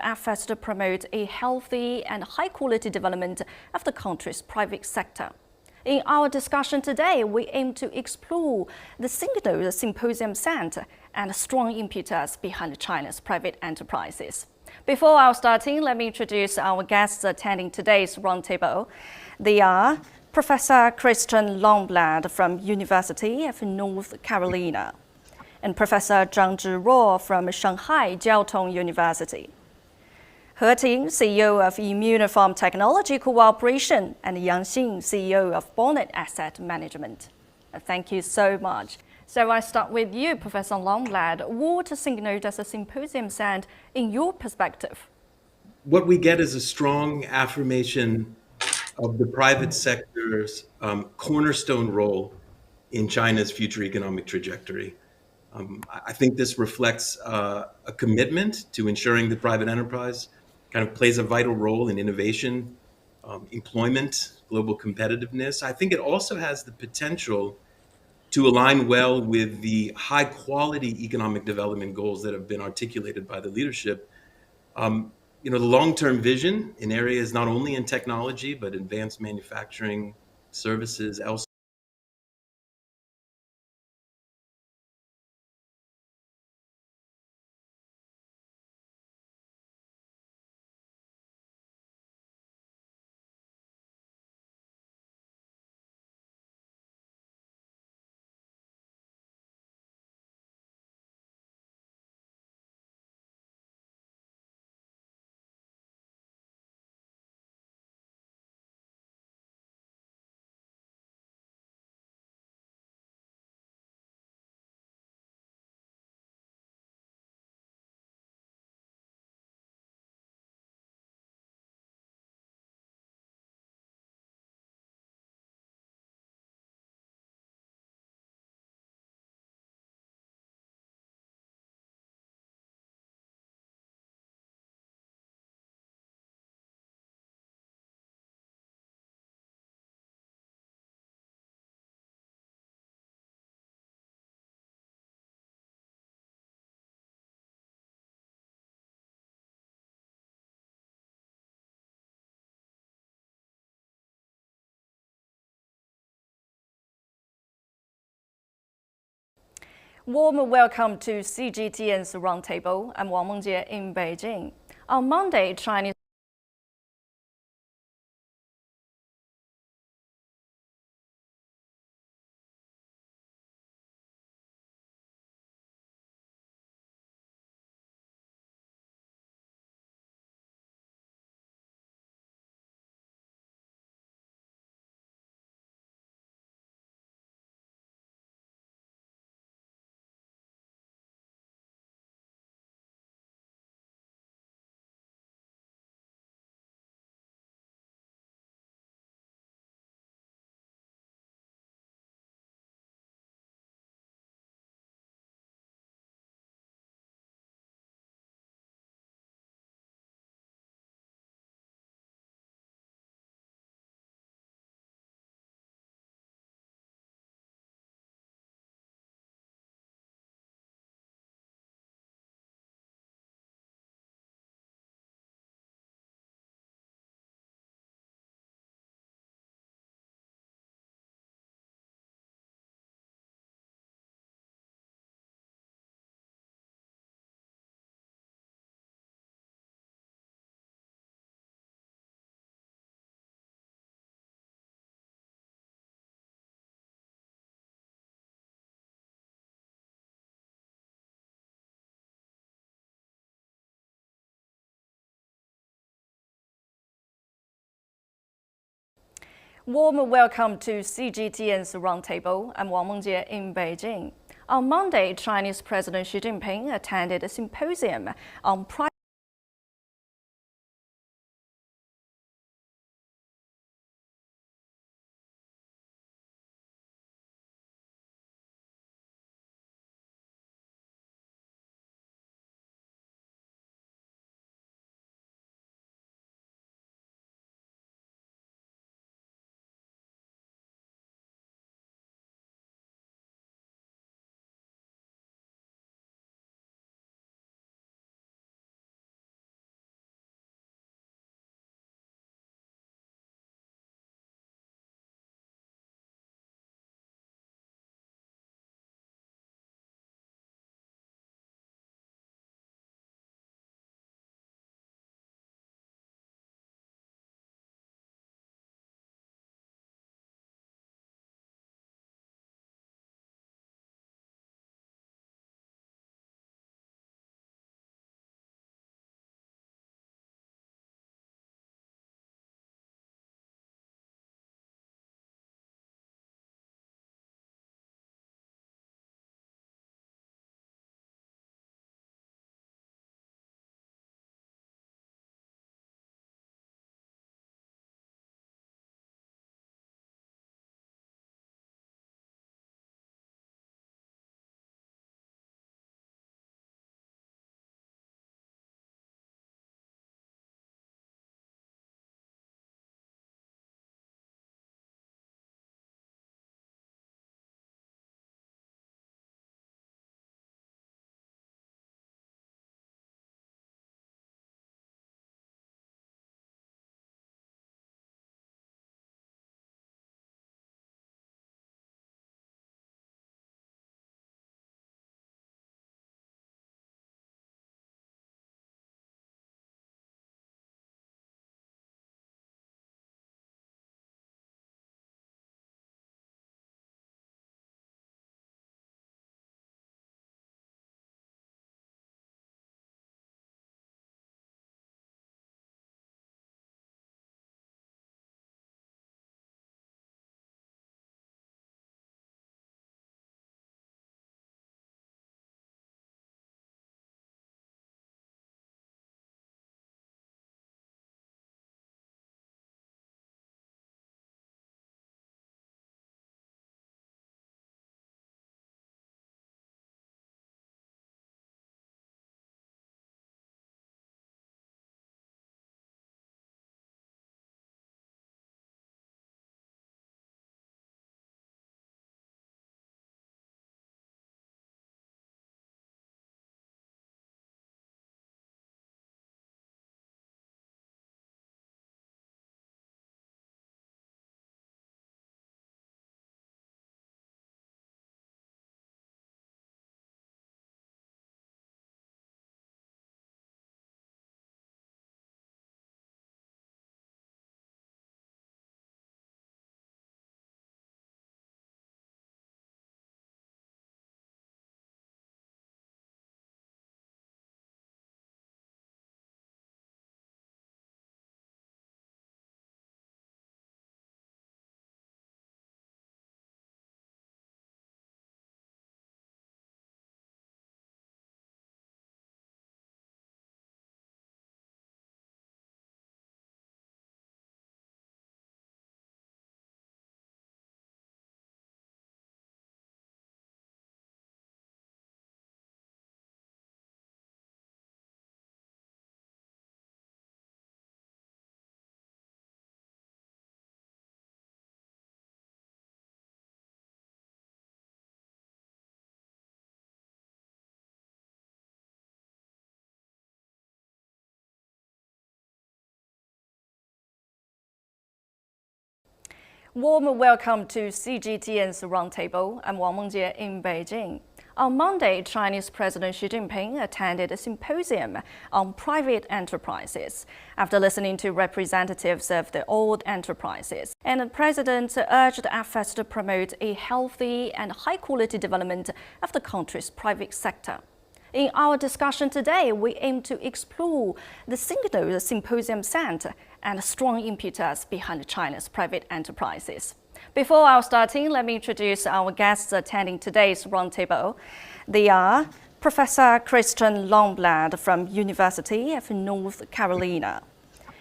efforts to promote a healthy and high-quality development of the country's private sector. In our discussion today, we aim to explore the signal the symposium sent and the strong impetus behind China's private enterprises. Before our starting, let me introduce our guests attending today's roundtable. They are Professor Christian Longblad from University of North Carolina and Professor Zhang Zhiruo from Shanghai Jiaotong University. He Ting, CEO of Immuniform Technology Cooperation, and Yang Xin, CEO of Bonnet Asset Management. Thank you so much. So I start with you, Professor Longblad. What signal does the symposium send in your perspective? What we get is a strong affirmation of the private sector's cornerstone role in China's future economic trajectory. I think this reflects a commitment to ensuring that private enterprise kind of plays a vital role in innovation, employment, global competitiveness. I think it also has the potential to align well with the high quality economic development goals that have been articulated by the leadership. The long-term vision in areas not only in technology, but advanced manufacturing, services, elsewhere. Warm welcome to CGTN's Roundtable. I'm Wang Mengjie in Beijing. On Monday, Chinese Warm welcome to CGTN's Roundtable. I'm Wang Mengjie in Beijing. On Monday, Chinese President Xi Jinping attended a symposium on private Warm welcome to CGTN's roundtable. I'm Wang Mengjie in Beijing. On Monday, Chinese President Xi Jinping attended a symposium on private enterprises. After listening to representatives of the old enterprises, and the president urged efforts to promote a healthy and high-quality development of the country's private sector. In our discussion today, we aim to explore the signal the symposium sent and the strong impetus behind China's private enterprises. Before our starting, let me introduce our guests attending today's roundtable. They are Professor Christian Longblad from University of North Carolina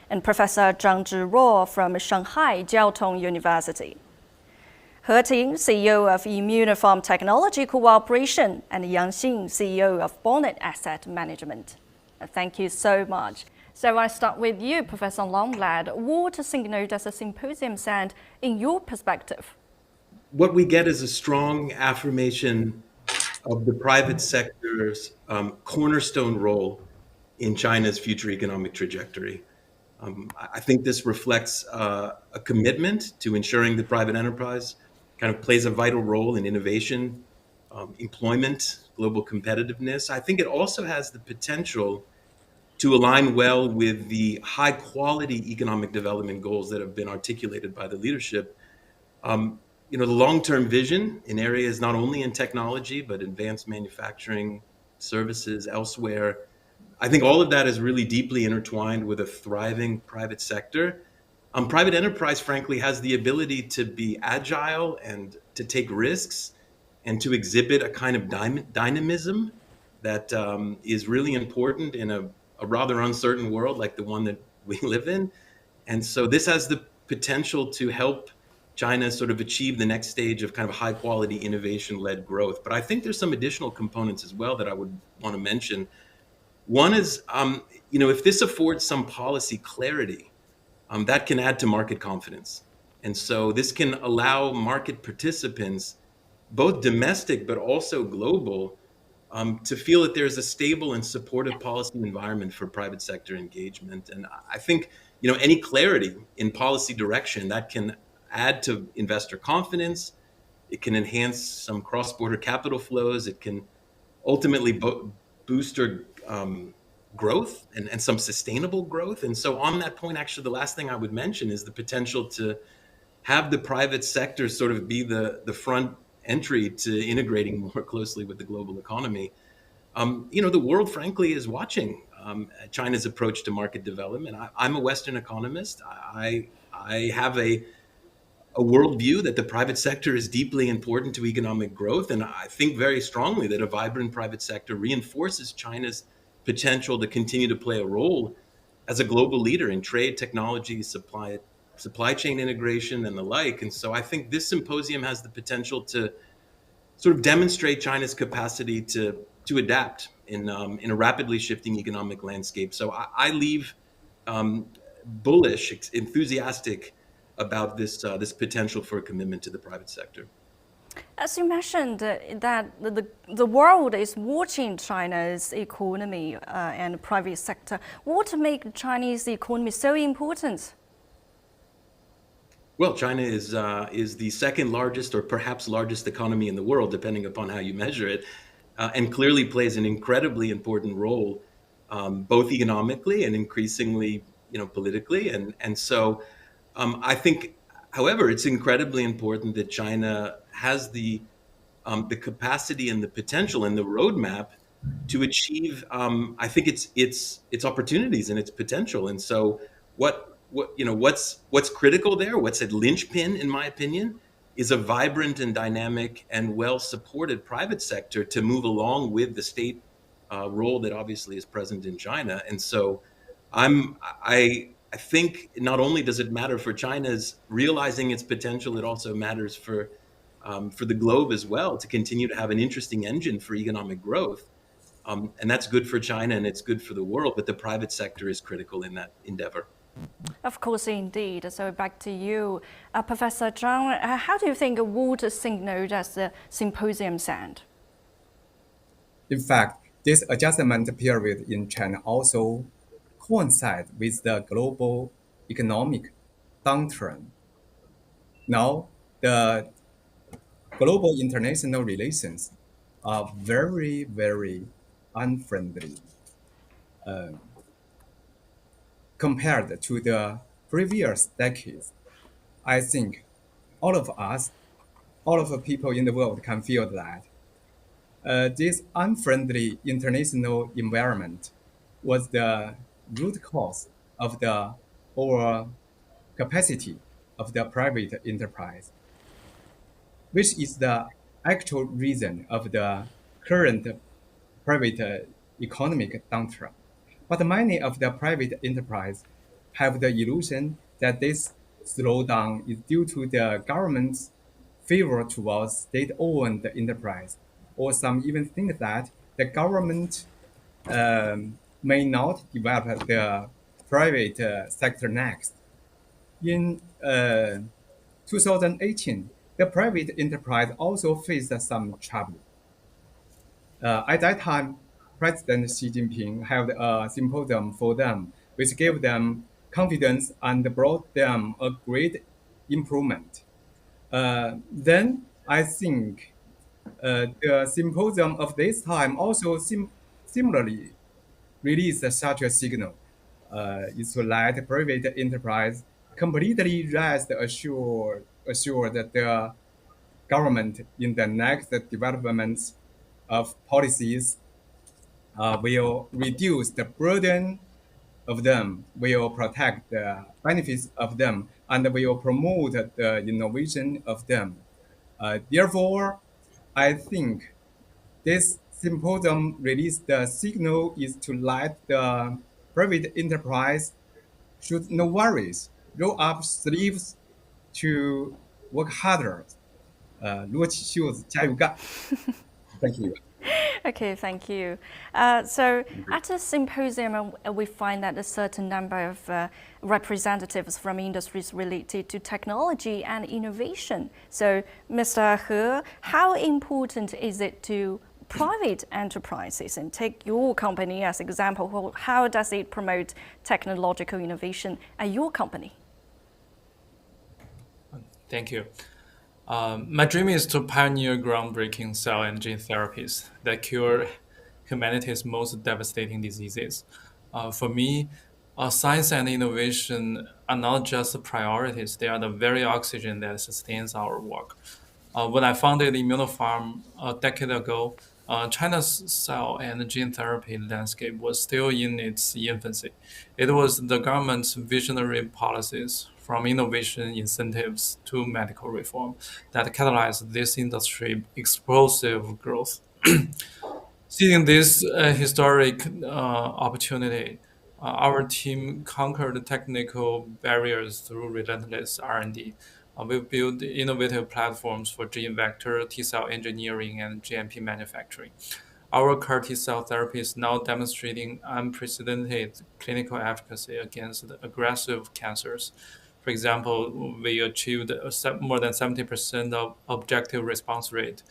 and Professor Zhang Zhiruo from Shanghai Jiaotong University. He Ting, CEO of Immuniform Technology Cooperation, and Yang Xin, CEO of Bonnet Asset Management. Thank you so much. So I start with you, Professor Longblad. What signal does the symposium send in your perspective? What we get is a strong affirmation of the private sector's cornerstone role in China's future economic trajectory. I think this reflects a commitment to ensuring that private enterprise kind of plays a vital role in innovation, employment, global competitiveness. I think it also has the potential to align well with the high quality economic development goals that have been articulated by the leadership. The long-term vision in areas not only in technology, but advanced manufacturing, services, elsewhere. I think all of that is really deeply intertwined with a thriving private sector. Private enterprise, frankly, has the ability to be agile and to take risks and to exhibit a kind of dynamism that is really important in a rather uncertain world like the one that we live in. And so this has the potential to help China sort of achieve the next stage of kind of high quality innovation-led growth. But I think there's some additional components as well that I would want to mention. One is, if this affords some policy clarity, that can add to market confidence. And so this can allow market participants, both domestic but also global, to feel that there's a stable and supportive policy environment for private sector engagement. And I think, any clarity in policy direction that can add to investor confidence. It can enhance some cross-border capital flows. It can ultimately boost growth and some sustainable growth. And so on that point, actually, the last thing I would mention is the potential to have the private sector sort of be the front entry to integrating more closely with the global economy. The world, frankly, is watching China's approach to market development. I'm a Western economist. I have a worldview that the private sector is deeply important to economic growth. And I think very strongly that a vibrant private sector reinforces China's potential to continue to play a role as a global leader in trade, technology, supply chain integration, and the like. And so I think this symposium has the potential to sort of demonstrate China's capacity to adapt in a rapidly shifting economic landscape. So I leave bullish, enthusiastic about this potential for a commitment to the private sector. As you mentioned, that the world is watching China's economy and private sector. What makes Chinese economy so important? Well, China is the second largest or perhaps largest economy in the world, depending upon how you measure it, and clearly plays an incredibly important role, both economically and increasingly, politically. And so I think, however, it's incredibly important that China has the capacity and the potential and the roadmap to achieve, I think, its opportunities and its potential. And so, what's critical there? What's a linchpin, in my opinion, is a vibrant and dynamic and well-supported private sector to move along with the state role that obviously is present in China. And so, I think not only does it matter for China's realizing its potential, it also matters for the globe as well to continue to have an interesting engine for economic growth. And that's good for China and it's good for the world, but the private sector is critical in that endeavor. Of course, indeed. So back to you, Professor Zhang. How do you think what signal does the symposium send? In fact, this adjustment period in China also coincides with the global economic downturn. Now, the global international relations are very, very unfriendly compared to the previous decades. I think all of us, all of the people in the world can feel that this unfriendly international environment was the root cause of the overcapacity of the private enterprise, which is the actual reason of the current private economic downturn. But many of the private enterprise have the illusion that this slowdown is due to the government's favor towards state-owned enterprise, or some even think that the government may not develop the private sector next. In 2018, the private enterprise also faced some trouble. At that time, President Xi Jinping held a symposium for them, which gave them confidence and brought them a great improvement. Then I think the symposium of this time also similarly released such a signal. Is to let private enterprise completely rest assured that the government in the next developments of policies will reduce the burden of them, will protect the benefits of them, and will promote the innovation of them. Therefore, I think this symposium released the signal is to let the private enterprise should no worries, roll up sleeves to work harder. 撸起袖子加油干。Thank you. Okay, thank you. So at the symposium, we find that a certain number of representatives from industries related to technology and innovation. So, Mr. He, how important is it to private enterprises, and take your company as example, how does it promote technological innovation at your company? Thank you. My dream is to pioneer groundbreaking cell and gene therapies that cure humanity's most devastating diseases. For me, science and innovation are not just priorities, they are the very oxygen that sustains our work. When I founded Immunopharm a decade ago, China's cell and gene therapy landscape was still in its infancy. It was the government's visionary policies, from innovation incentives to medical reform, that catalyzed this industry's explosive growth. Seeing this historic opportunity, our team conquered technical barriers through relentless R&D. We've built innovative platforms for gene vector, T-cell engineering, and GMP manufacturing. Our CAR T-cell therapy is now demonstrating unprecedented clinical efficacy against aggressive cancers. For example, we achieved more than 70% of objective response rate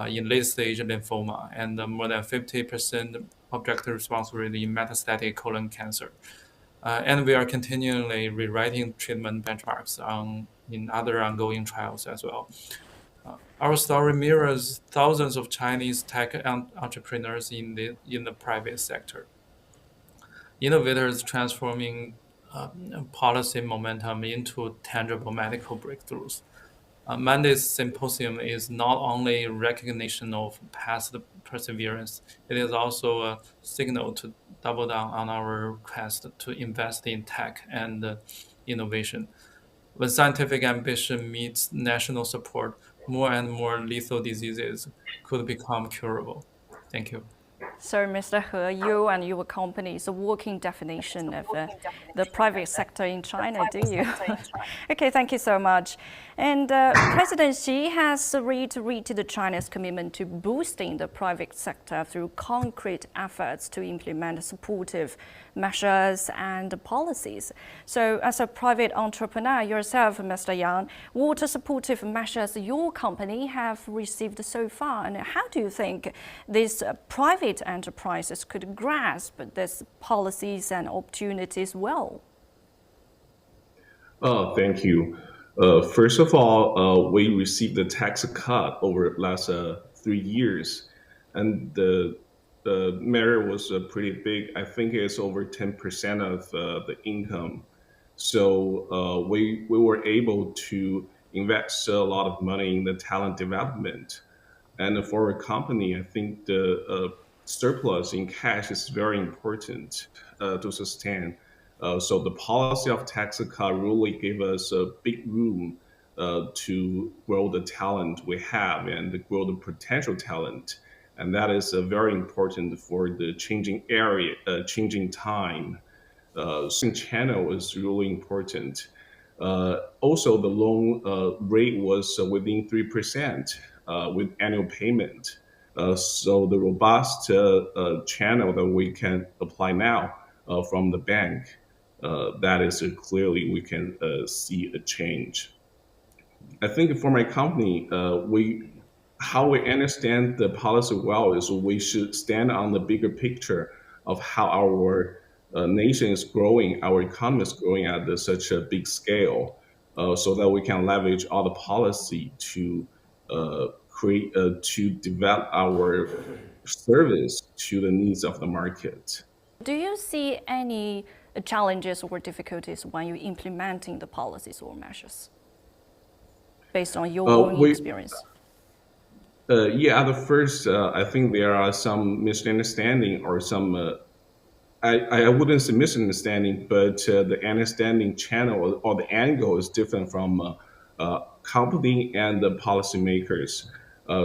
in late-stage lymphoma and more than 50% objective response rate in metastatic colon cancer. And we are continually rewriting treatment benchmarks in other ongoing trials as well. Our story mirrors thousands of Chinese tech entrepreneurs in the private sector. Innovators transforming policy momentum into tangible medical breakthroughs. Monday's symposium is not only recognition of past perseverance, it is also a signal to double down on our quest to invest in tech and innovation. When scientific ambition meets national support, more and more lethal diseases could become curable. Thank you. So, Mr. He, you and your company is a working definition of the private sector in China, do you? Okay, thank you so much. And President Xi has reiterated China's commitment to boosting the private sector through concrete efforts to implement supportive measures and policies. So, as a private entrepreneur yourself, Mr. Yang, what supportive measures your company have received so far, and how do you think these private enterprises could grasp these policies and opportunities well? Thank you. First of all, we received the tax cut over the last 3 years, and the measure was pretty big. I think it's over 10% of the income. So we were able to invest a lot of money in the talent development. And for a company, I think the surplus in cash is very important to sustain. So the policy of tax cut really gave us a big room to grow the talent we have and to grow the potential talent. And that is very important for the changing area, changing time. Channel is really important. Also, the loan rate was within 3% with annual payment. So the robust channel that we can apply now from the bank, that is clearly we can see a change. I think for my company, we how we understand the policy well is we should stand on the bigger picture of how our nation is growing, our economy is growing at such a big scale, so that we can leverage all the policy to create to develop our service to the needs of the market. Do you see any challenges or difficulties when you're implementing the policies or measures based on your own experience? Yeah, at the first, I think there are some misunderstanding or some, I wouldn't say misunderstanding, but the understanding channel or the angle is different from company and the policymakers.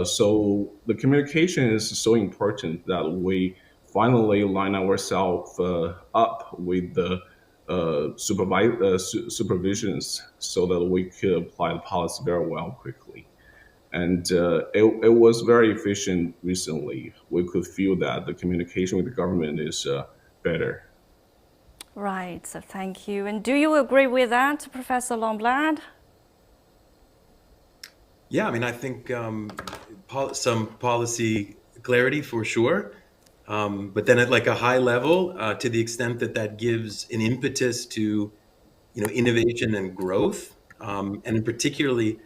So the communication is so important that we finally line ourselves up with the supervisions so that we could apply the policy very well quickly. And it was very efficient recently. We could feel that the communication with the government is better. Right, so thank you. And do you agree with that, Professor Lamblad? Yeah, I mean, I think some policy clarity for sure, but then at like a high level, to the extent that that gives an impetus to, innovation and growth, and particularly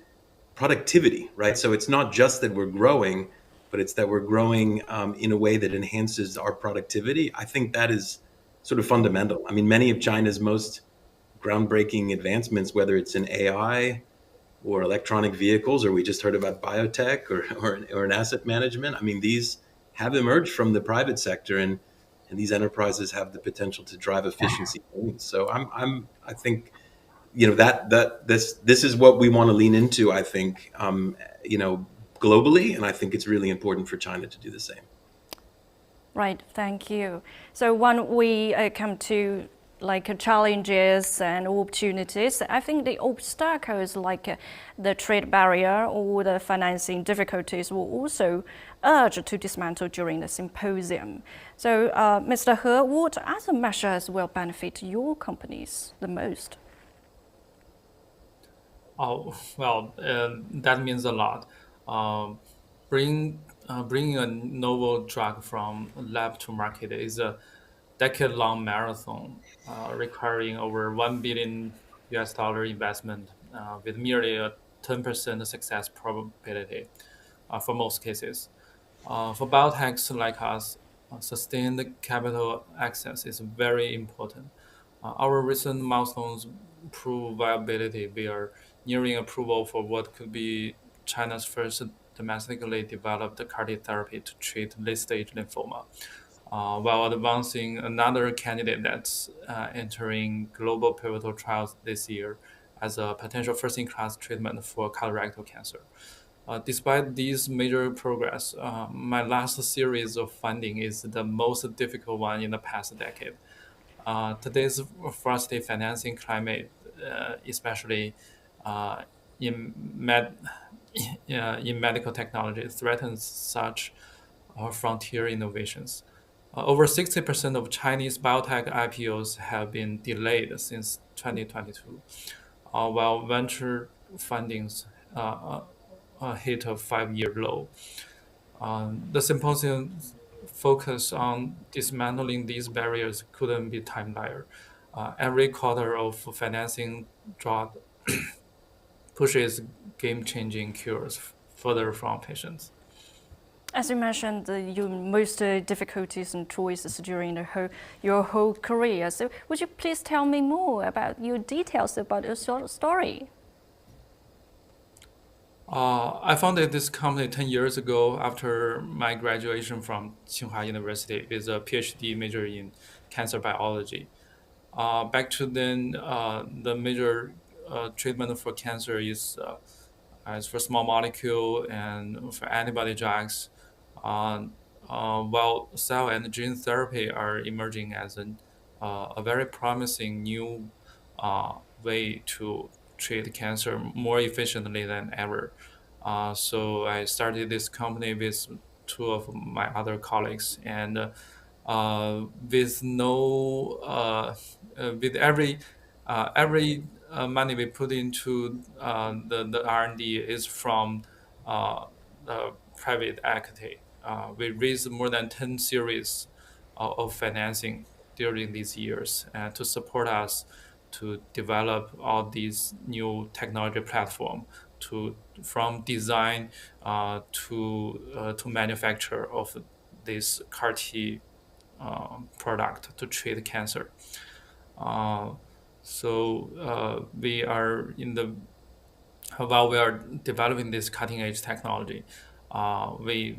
productivity, right? So it's not just that we're growing, but it's that we're growing in a way that enhances our productivity. I think that is sort of fundamental. I mean, many of China's most groundbreaking advancements, whether it's in AI or electronic vehicles, or we just heard about biotech or in asset management. I mean, these have emerged from the private sector, and these enterprises have the potential to drive efficiency gains. So I think, this is what we want to lean into, I think, globally, and I think it's really important for China to do the same. Right, thank you. So when we come to challenges and opportunities, I think the obstacles like the trade barrier or the financing difficulties will also urge to dismantle during the symposium. So Mr. He, what other measures will benefit your companies the most? Oh, well, that means a lot. Bringing a novel drug from lab to market is a decade-long marathon requiring over $1 billion investment with merely a 10% success probability for most cases. For biotechs like us, sustained capital access is very important. Our recent milestones prove viability. We are nearing approval for what could be China's first domestically developed CAR-T therapy to treat late-stage lymphoma, while advancing another candidate that's entering global pivotal trials this year as a potential first-in-class treatment for colorectal cancer. Despite these major progress, my last series of funding is the most difficult one in the past decade. Today's frosty financing climate, especially in medical technology, threatens such frontier innovations. Over 60% of Chinese biotech IPOs have been delayed since 2022, while venture fundings hit a 5-year low. The symposium focus on dismantling these barriers couldn't be timed higher. Every quarter of financing drought pushes game-changing cures further from patients. As you mentioned, your most difficulties and choices during your whole career. So would you please tell me more about your details about your story? I founded this company 10 years ago after my graduation from Tsinghua University with a PhD major in cancer biology. Back to then, the major treatment for cancer is for small molecule and for antibody drugs. Uh, while cell and gene therapy are emerging as a very promising new way to treat cancer more efficiently than ever. So I started this company with two of my other colleagues, and with no with every money we put into the R&D is from the private equity. We raised more than 10 series of financing during these years to support us to develop all these new technology platform from design to manufacture of this CAR T product to treat cancer. Uh, we are while we are developing this cutting edge technology, we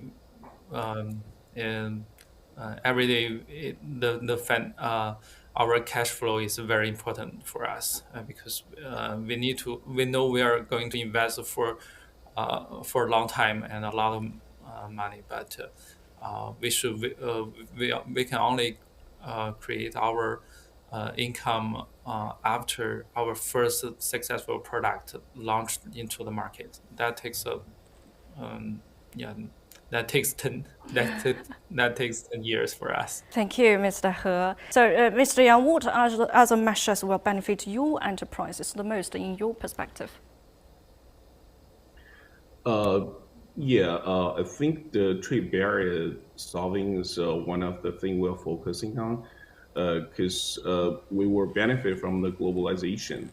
in every day our cash flow is very important for us because we know we are going to invest for a long time and a lot of money, but we can only create our income after our first successful product launched into the market. That takes um, yeah, that takes 10 that takes 10 years for us. Thank you, Mr. He. So, Mr. Yang, what other measures will benefit your enterprises the most in your perspective? I think the trade barrier solving is one of the things we're focusing on because we will benefit from the globalization.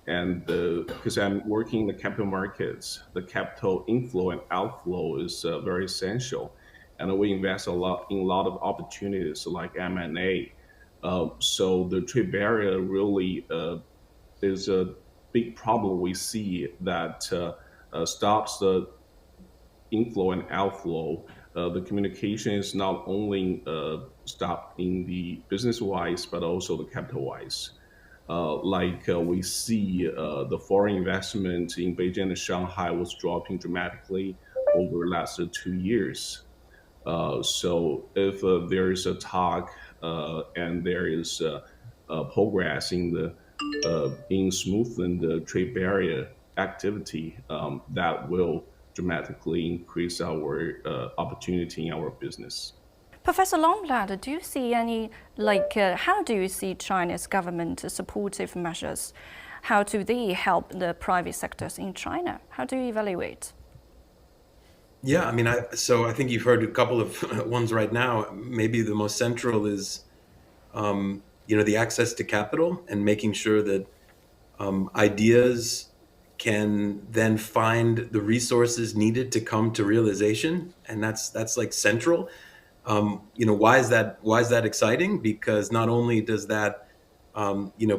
And because I'm working in the capital markets, the capital inflow and outflow is very essential. And we invest a lot of opportunities like M&A. So the trade barrier really is a big problem we see that stops the inflow and outflow. The communication is not only stopped in the business wise, but also the capital wise. We see the foreign investment in Beijing and Shanghai was dropping dramatically over the last 2 years. So if there is a talk and there is progress in smoothing the trade barrier activity, that will dramatically increase our opportunity in our business. Professor Longblad, do you see any, how do you see China's government supportive measures? How do they help the private sectors in China? How do you evaluate? Yeah, I mean, I think you've heard a couple of ones right now. Maybe the most central is, the access to capital and making sure that ideas can then find the resources needed to come to realization, and that's like central. Why is that exciting? Because not only does that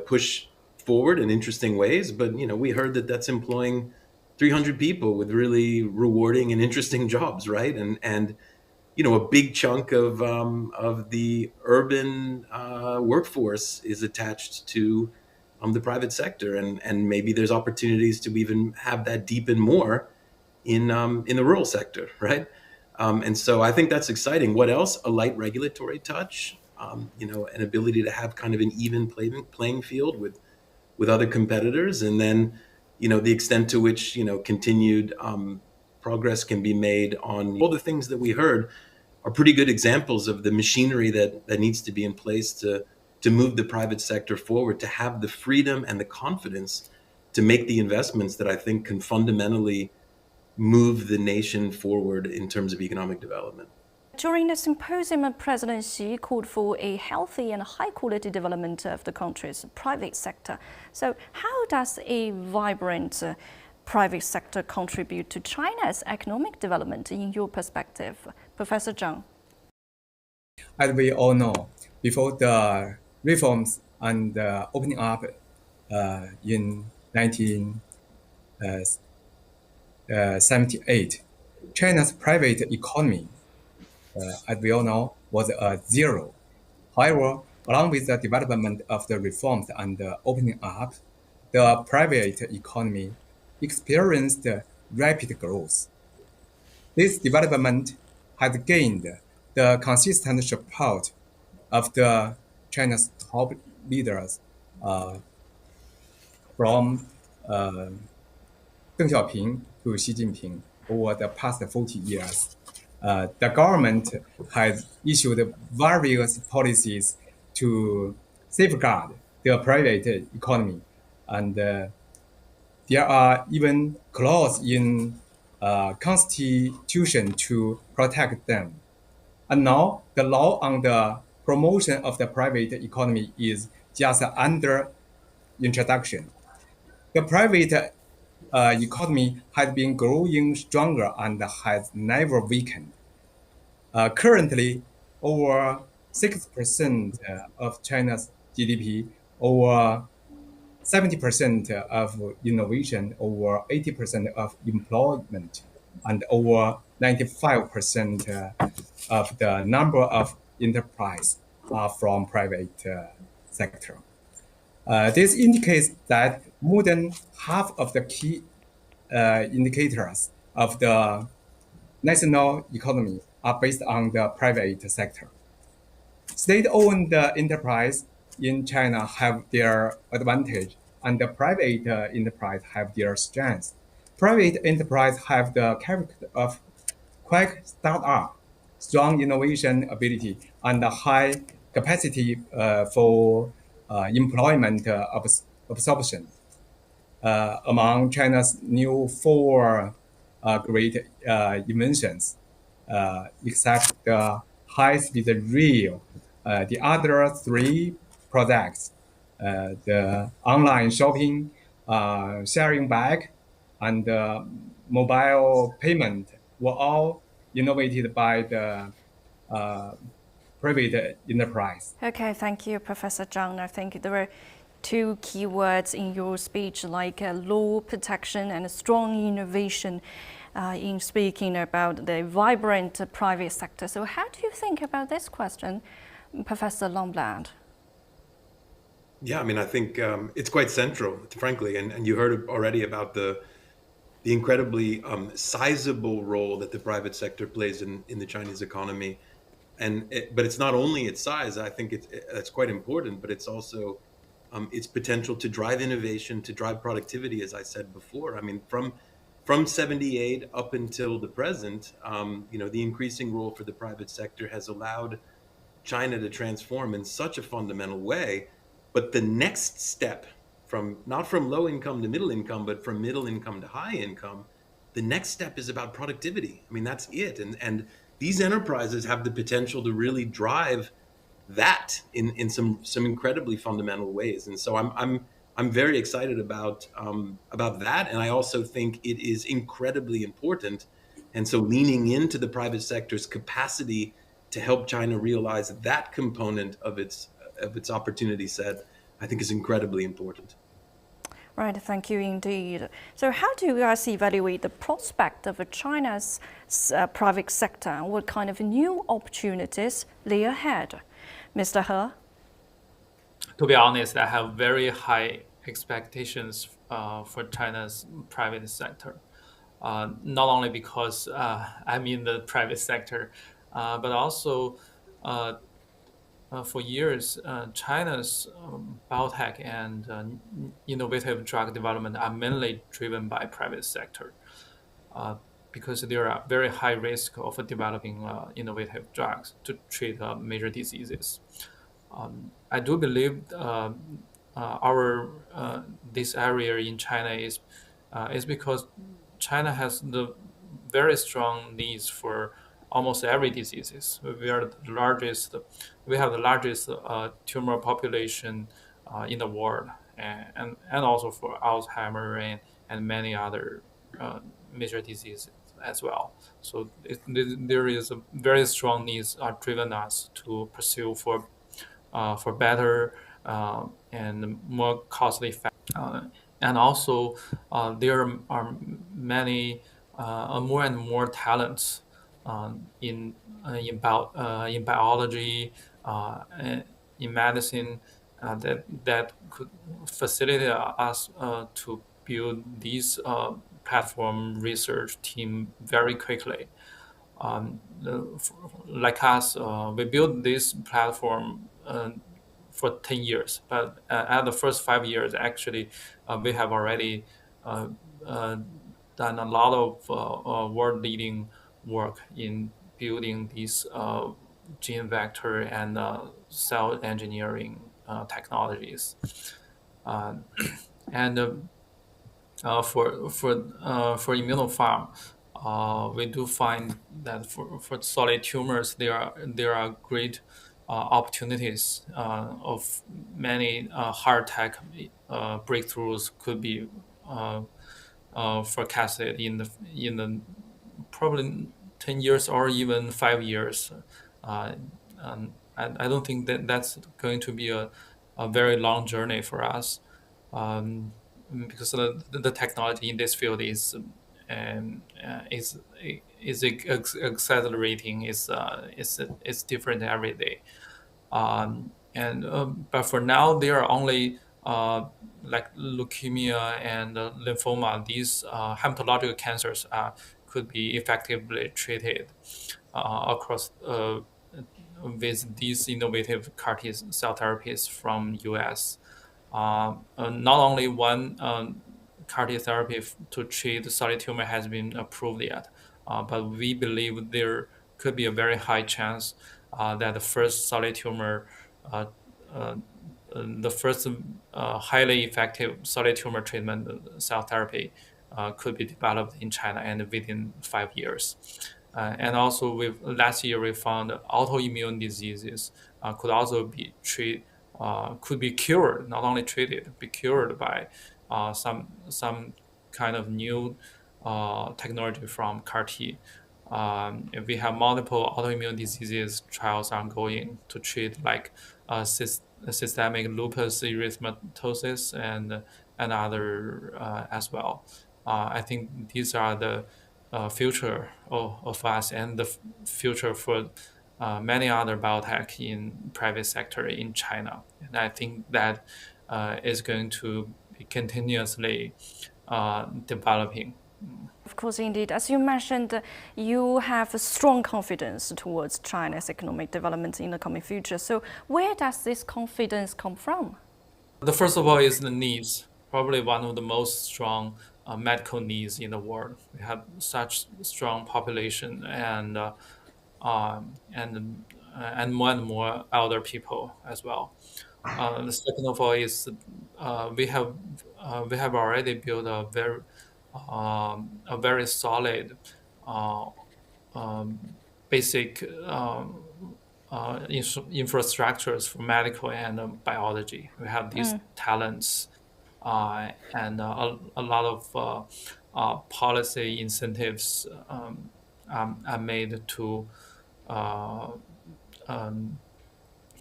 push forward in interesting ways, but we heard that that's employing 300 people with really rewarding and interesting jobs, right? And a big chunk of the urban workforce is attached to the private sector, and maybe there's opportunities to even have that deepen more in the rural sector, right? And so I think that's exciting. What else? A light regulatory touch, an ability to have kind of an even playing field with other competitors, and then the extent to which continued progress can be made on all the things that we heard are pretty good examples of the machinery that needs to be in place to move the private sector forward, to have the freedom and the confidence to make the investments that I think can fundamentally move the nation forward in terms of economic development. During the symposium, President Xi called for a healthy and high-quality development of the country's private sector. So how does a vibrant private sector contribute to China's economic development in your perspective? Professor Zhang. As we all know, before the reforms and opening up in 1978, China's private economy, as we all know, was zero. However, along with the development of the reforms and the opening up, the private economy experienced rapid growth. This development has gained the consistent support of the China's top leaders from Deng Xiaoping to Xi Jinping over the past 40 years. The government has issued various policies to safeguard the private economy, and there are even clauses in constitution to protect them. And now the law on the promotion of the private economy is just under introduction. The private economy has been growing stronger and has never weakened. Currently, over 6% of China's GDP, over 70% of innovation, over 80% of employment, and over 95% of the number of enterprise are from private sector. This indicates that more than half of the key indicators of the national economy are based on the private sector. State-owned enterprise in China have their advantage, and the private enterprise have their strengths. Private enterprise have the character of quick startup, strong innovation ability, and a high capacity for employment absorption. Among China's new four great inventions, except the high-speed rail, the other three products, the online shopping, sharing bag, and mobile payment were all innovated by the private enterprise. Okay, thank you, Professor Zhang. I think there were two key words in your speech, like law protection and strong innovation, in speaking about the vibrant private sector. So how do you think about this question, Professor Lambland? Yeah, I mean, I think it's quite central, frankly, and you heard already about the incredibly sizable role that the private sector plays in the Chinese economy. But it's not only its size. I think that's quite important, but it's also its potential to drive innovation, to drive productivity, as I said before. I mean, from 78 up until the present, the increasing role for the private sector has allowed China to transform in such a fundamental way. But the next step, not from low income to middle income, but from middle income to high income, the next step is about productivity. I mean, that's it. And these enterprises have the potential to really drive that in some incredibly fundamental ways. And so I'm very excited about that. And I also think it is incredibly important. And so leaning into the private sector's capacity to help China realize that component of its opportunity set, I think, is incredibly important. Right, thank you indeed. So how do you guys evaluate the prospect of China's private sector, and what kind of new opportunities lay ahead? Mr. He? To be honest, I have very high expectations for China's private sector. Not only because I'm in the private sector, but also for years, China's biotech and innovative drug development are mainly driven by private sector because there are very high risk of developing innovative drugs to treat major diseases. I do believe this area in China is because China has the very strong needs for almost every diseases. We have the largest tumor population in the world, and also for Alzheimer and many other major diseases as well. So there is a very strong needs are driven us to pursue for better and more costly effective. And also, there are many more and more talents in biology, in medicine, that could facilitate us to build these platform research team very quickly. Like us, we built this platform for 10 years, but at the first 5 years, actually, we have already uh, uh, done a lot of world-leading work in building these gene vector and cell engineering technologies. Uh, and for immunopharm, we do find that for solid tumors there are great opportunities of many hard tech breakthroughs could be forecasted in the probably 10 years or even 5 years. Uh, I don't think that that's going to be a very long journey for us, um, because the technology in this field um, is accelerating, is different every day. And But for now, there are only like leukemia and lymphoma. These hematological cancers could be effectively treated across with these innovative CAR T cell therapies from US. Not only one CAR T therapy to treat solid tumor has been approved yet, but we believe there could be a very high chance that the first solid tumor, uh, uh, the first highly effective solid tumor treatment cell therapy could be developed in China and within 5 years. And also, last year we found autoimmune diseases could also be could be cured, not only treated, be cured by some kind of new technology from CAR T. We have multiple autoimmune diseases trials ongoing to treat, like systemic lupus erythematosus and other as well. I think these are the future of us and the future for many other biotech in private sector in China. And I think that is going to be continuously developing. Of course, indeed. As you mentioned, you have a strong confidence towards China's economic development in the coming future. So, where does this confidence come from? The first of all is the needs, probably one of the most strong medical needs in the world. We have such strong population and more and more elder people as well. The second of all is we have already built a very solid uh, um, basic infrastructures for medical and biology. We have these talents and a lot of policy incentives are made uh, um,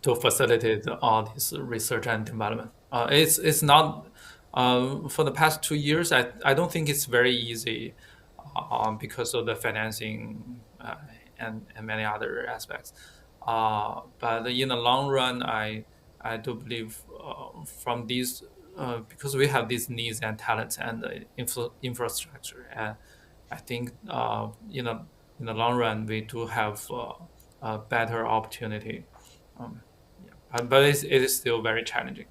to facilitate all this research and development. It's not for the past 2 years. I don't think it's very easy because of the financing and many other aspects. But in the long run, I do believe from these because we have these needs and talents and infrastructure. And I think in the long run we do have a better opportunity. Um, but it is still very challenging.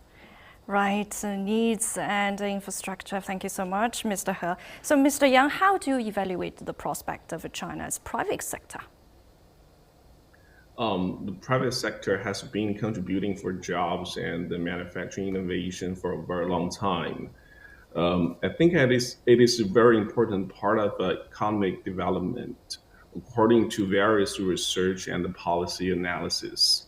Right, needs and infrastructure. Thank you so much, Mr. He. So, Mr. Yang, how do you evaluate the prospect of China's private sector? The private sector has been contributing for jobs and the manufacturing innovation for a very long time. I think it is a very important part of economic development, according to various research and the policy analysis.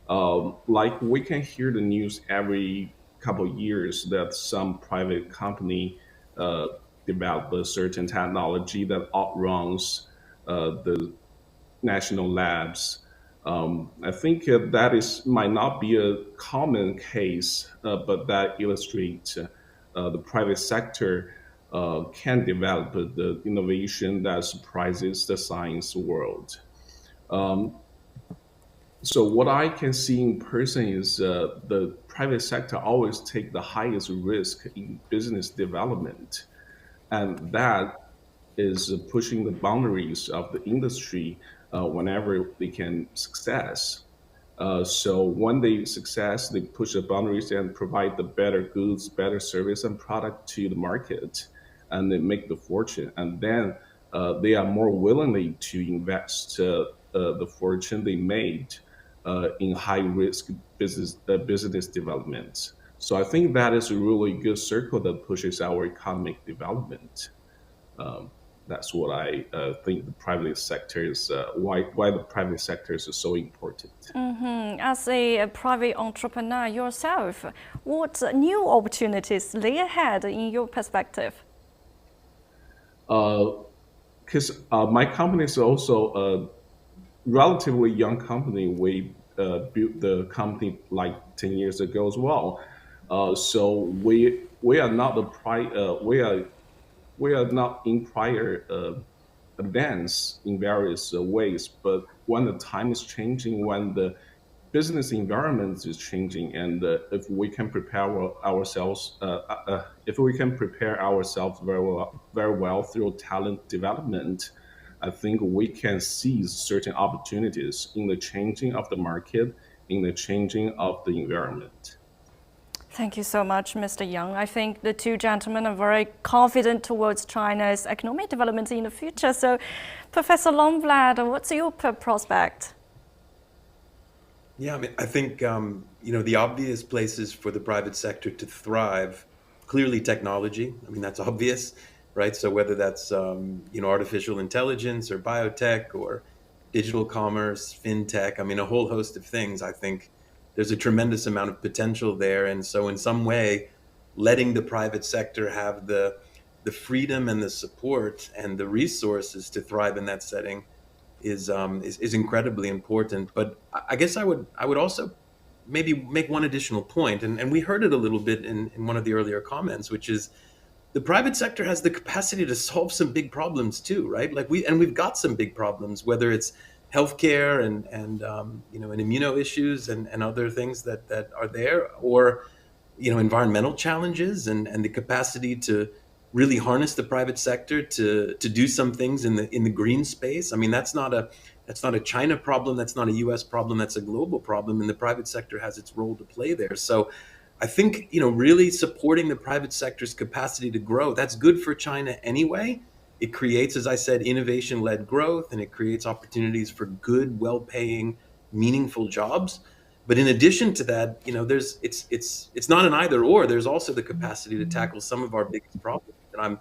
Like we can hear the news every couple of years that some private company uh, develop a certain technology that outruns the national labs. I think that is might not be a common case, but that illustrates the private sector can develop the innovation that surprises the science world. Um, so what I can see in person is the private sector always take the highest risk in business development, and that is pushing the boundaries of the industry whenever they can success. So when they success, they push the boundaries and provide the better goods, better service and product to the market, and they make the fortune. And then they are more willingly to invest the fortune they made in high risk business development. So I think that is a really good circle that pushes our economic development. Um, that's what I think the private sector is why the private sector is so important. As a private entrepreneur yourself, what new opportunities lay ahead in your perspective? Because my company is also a relatively young company. We built the company like 10 years ago as well. So we are not the we are not in prior advance in various ways. But when the time is changing, when the business environment is changing, and if we can prepare ourselves, if we can prepare ourselves very well through talent development, I think we can seize certain opportunities in the changing of the market, in the changing of the environment. Thank you so much, Mr. Yang. I think the two gentlemen are very confident towards China's economic development in the future. So, Professor Longblad, what's your prospect? Yeah, I mean, I think the obvious places for the private sector to thrive, clearly technology. I mean, that's obvious, right? So whether that's artificial intelligence or biotech or digital commerce, fintech, I mean, a whole host of things. I think there's a tremendous amount of potential there, and so in some way, letting the private sector have the freedom and the support and the resources to thrive in that setting is incredibly important. But I guess I would also maybe make one additional point, and we heard it a little bit in one of the earlier comments, which is the private sector has the capacity to solve some big problems too, right? Like we've got some big problems, whether it's healthcare and immuno issues and other things that are there, or environmental challenges and the capacity to really harness the private sector to do some things in the green space. I mean, that's not a China problem, that's not a US problem, that's a global problem, and the private sector has its role to play there. So I think really supporting the private sector's capacity to grow, that's good for China anyway. It creates, as I said, innovation-led growth, and it creates opportunities for good, well-paying, meaningful jobs. But in addition to that, it's not an either or. There's also the capacity to tackle some of our biggest problems, and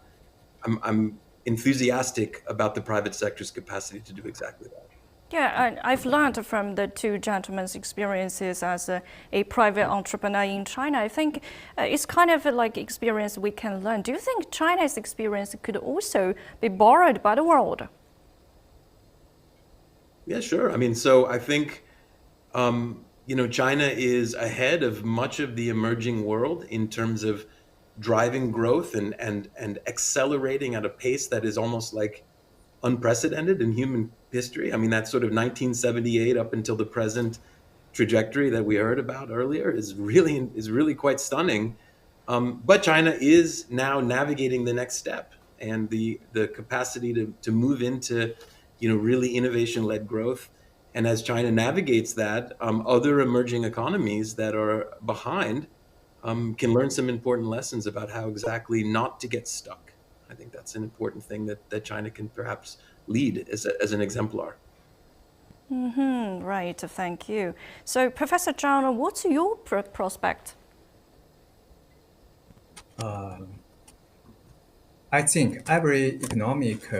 I'm enthusiastic about the private sector's capacity to do exactly that. Yeah, I've learned from the two gentlemen's experiences as a private entrepreneur in China. I think it's kind of like experience we can learn. Do you think China's experience could also be borrowed by the world? Yeah, sure. I mean, so I think China is ahead of much of the emerging world in terms of driving growth and accelerating at a pace that is almost like unprecedented in human history. I mean, that sort of 1978 up until the present trajectory that we heard about earlier is really quite stunning. But China is now navigating the next step, and the capacity to move into really innovation-led growth. And as China navigates that, other emerging economies that are behind can learn some important lessons about how exactly not to get stuck. I think that's an important thing that China can perhaps lead as an exemplar. Right, thank you. So, Professor Zhang, what's your prospect? I think every economic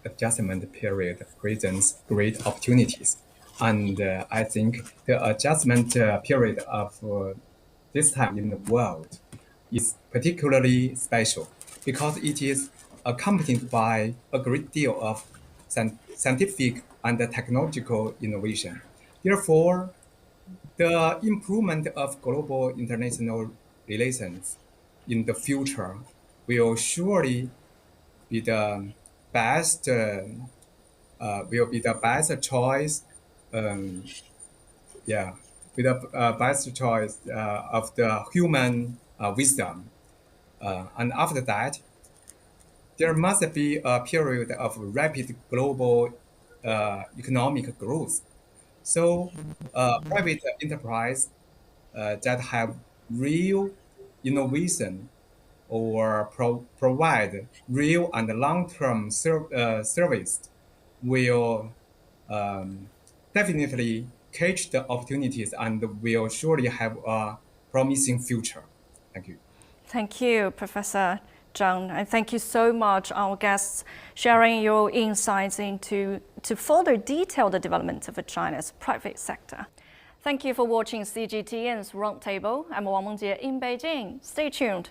adjustment period presents great opportunities. And I think the adjustment period of this time in the world is particularly special because it is accompanied by a great deal of scientific and technological innovation. Therefore, the improvement of global international relations in the future will surely be the best choice. Um, yeah, be the best choice of the human wisdom. And after that, there must be a period of rapid global economic growth. So, private enterprise that have real innovation or provide real and long-term service will definitely catch the opportunities and will surely have a promising future. Thank you. Thank you, Professor Zhang, and thank you so much, our guests, sharing your insights to further detail the development of China's private sector. Thank you for watching CGTN's Roundtable. I'm Wang Mengjie in Beijing. Stay tuned.